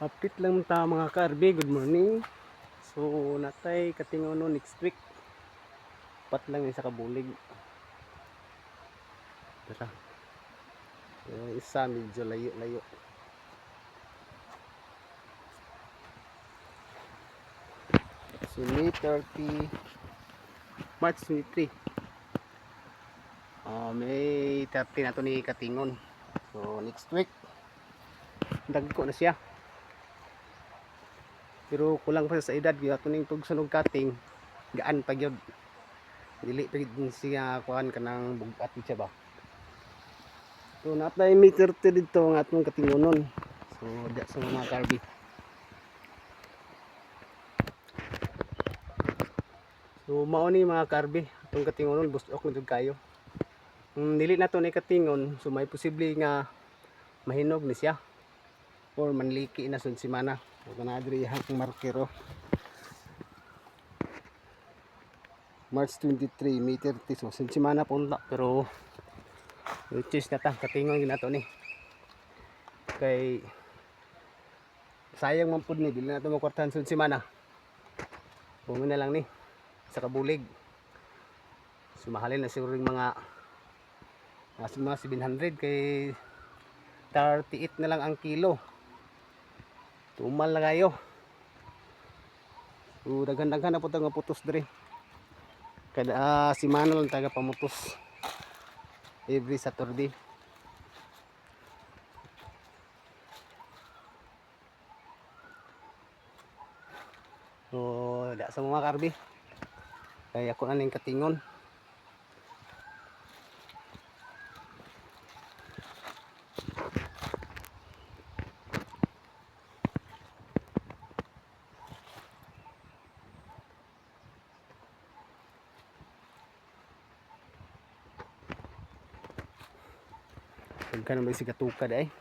Update lang ta mga ka-RB, good morning. So natay katingaw no next week. Pat lang isa ka bulig. Tara. Yung isa medyo layo-layo. So May 30 March 23. May 30 na to ni katingon. So next week dagko na siya. Pero kulang pa sa edad gyud ato ning tugsunog kating gaan pa gyud. Dili pa gyud siya kuan kanang bugat siya ba. So na-apply May 30 dito ang atong katingonon. So diya sa mga karbi. So mao ni mga karbi atong katingonon busok na jud kayo. Kung dili na to ni katingon, so may posible nga mahinog ni siya or manliki na sud semana. So na diri hang markero. March 23, May 30, so semana punta pero which is nata katingon ginato ni. Kay sayang man pud ni dili na to makwartahan sud semana. Bungo na lang ni sa kabulig. Sumahalin na siguro yung mga 700 kay 38 na lang ang kilo. Tumal na kayo. So daghan-daghan na po nga putos diri. Kada semana lang taga pamutos. Every Saturday. So da sa mga karbi. Kaya ako na ning katingon. Pagka na may sigatukad ay.